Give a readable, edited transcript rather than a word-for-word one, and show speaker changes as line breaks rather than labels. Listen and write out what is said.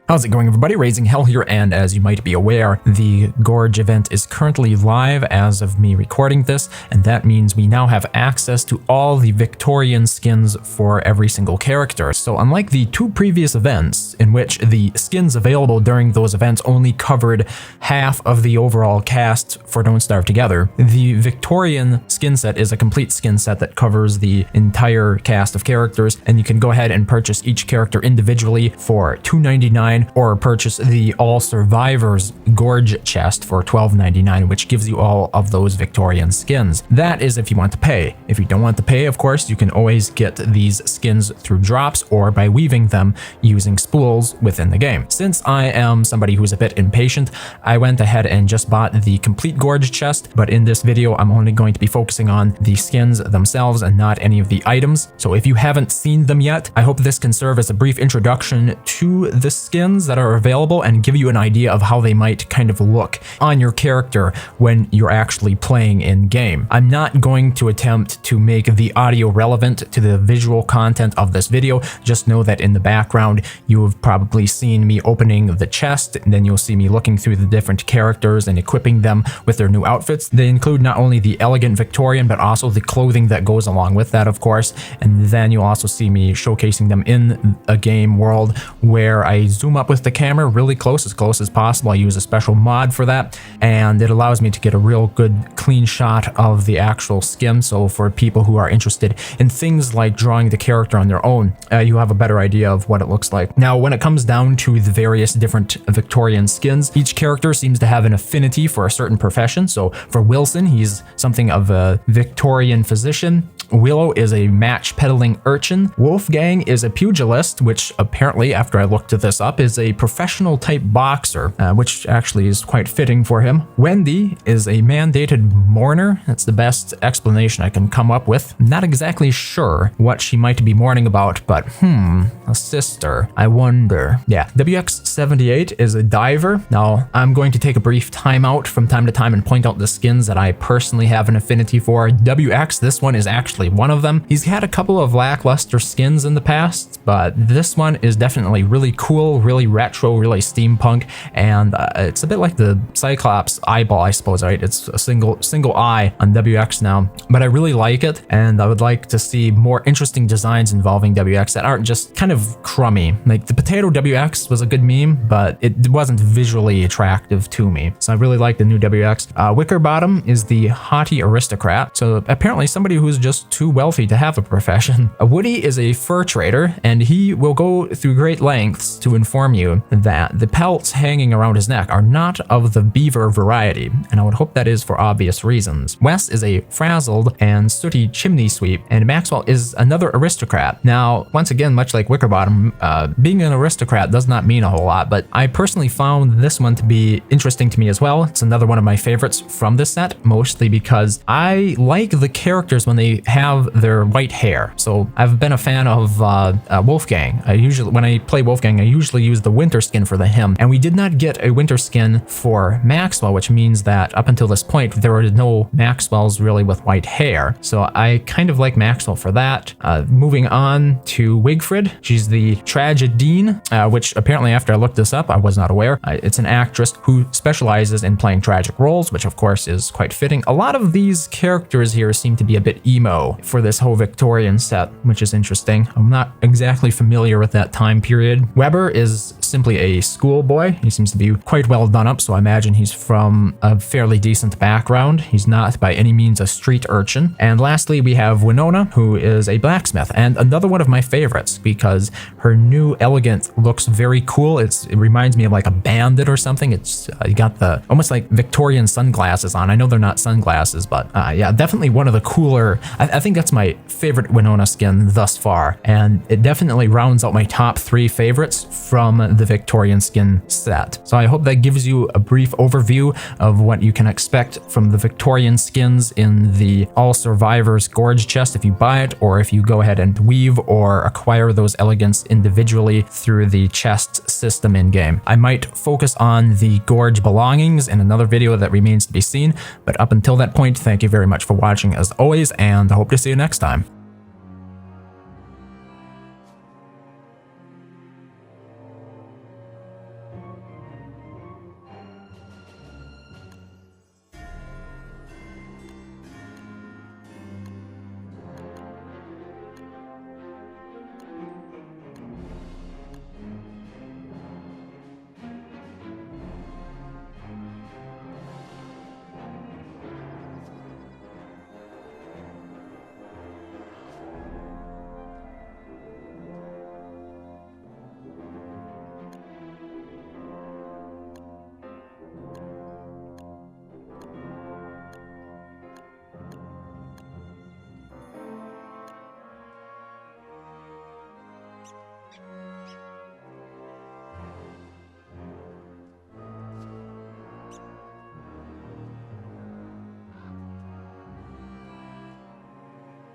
How's it going, everybody? RazingHel here, and as you might be aware, the Gorge event is currently live as of me recording this, and that means we now have access to all the Victorian skins for every single character. So unlike the two previous events, in which the skins available during those events only covered half of the overall cast for Don't Starve Together, the Victorian skin set is a complete skin set that covers the entire cast of characters, and you can go ahead and purchase each character individually for $2.99, or purchase the All Survivors Gorge Chest for $12.99, which gives you all of those Victorian skins. That is if you want to pay. If you don't want to pay, of course, you can always get these skins through drops or by weaving them using spools within the game. Since I am somebody who's a bit impatient, I went ahead and just bought the complete Gorge Chest, but in this video, I'm only going to be focusing on the skins themselves and not any of the items. So if you haven't seen them yet, I hope this can serve as a brief introduction to the skins that are available and give you an idea of how they might kind of look on your character when you're actually playing in game. I'm not going to attempt to make the audio relevant to the visual content of this video. Just know that in the background you've probably seen me opening the chest, and then you'll see me looking through the different characters and equipping them with their new outfits. They include not only the elegant Victorian but also the clothing that goes along with that, of course, and then you'll also see me showcasing them in a game world where I zoom up with the camera really close as possible. I use a special mod for that, and it allows me to get a real good clean shot of the actual skin. So for people who are interested in things like drawing the character on their own, you have a better idea of what it looks like. Now, when it comes down to the various different Victorian skins, each character seems to have an affinity for a certain profession. So for Wilson, he's something of a Victorian physician. Willow is a match-peddling urchin. Wolfgang is a pugilist, which apparently, after I looked this up, is a professional type boxer, which actually is quite fitting for him. Wendy is a mandated mourner. That's the best explanation I can come up with. Not exactly sure what she might be mourning about, but a sister. I wonder. Yeah, WX78 is a diver. Now, I'm going to take a brief timeout from time to time and point out the skins that I personally have an affinity for. WX, this one is actually one of them. He's had a couple of lackluster skins in the past, but this one is definitely really cool, really retro, really steampunk, and it's a bit like the Cyclops eyeball, I suppose, right? It's a single eye on WX now, but I really like it, and I would like to see more interesting designs involving WX that aren't just kind of crummy. Like the potato WX was a good meme, but it wasn't visually attractive to me, so I really like the new WX. Wickerbottom is the haughty aristocrat, so apparently somebody who's just too wealthy to have a profession. Woody is a fur trader, and he will go through great lengths to inform you that the pelts hanging around his neck are not of the beaver variety, and I would hope that is for obvious reasons. Wes is a frazzled and sooty chimney sweep, and Maxwell is another aristocrat. Now, once again, much like Wickerbottom, being an aristocrat does not mean a whole lot, but I personally found this one to be interesting to me as well. It's another one of my favorites from this set, mostly because I like the characters when they have their white hair. So I've been a fan of Wolfgang. When I play Wolfgang, I usually use the winter skin for him, and we did not get a winter skin for Maxwell, which means that up until this point, there were no Maxwells really with white hair. So I kind of like Maxwell for that. Moving on to Wigfrid, she's the tragedienne, which apparently after I looked this up, I was not aware. It's an actress who specializes in playing tragic roles, which of course is quite fitting. A lot of these characters here seem to be a bit emo for this whole Victorian set, which is interesting. I'm not exactly familiar with that time period. Weber is simply a schoolboy. He seems to be quite well done up, so I imagine he's from a fairly decent background. He's not by any means a street urchin. And lastly, we have Winona, who is a blacksmith, and another one of my favorites because her new elegant looks very cool. It reminds me of like a bandit or something. It's you got the almost like Victorian sunglasses on. I know they're not sunglasses, but yeah, definitely one of the cooler. I think that's my favorite Winona skin thus far, and it definitely rounds out my top 3 favorites from the Victorian skin set. So I hope that gives you a brief overview of what you can expect from the Victorian skins in the All Survivors Gorge Chest if you buy it, or if you go ahead and weave or acquire those elegants individually through the chest system in-game. I might focus on the Gorge belongings in another video that remains to be seen, but up until that point, thank you very much for watching as always, and I hope to see you next time.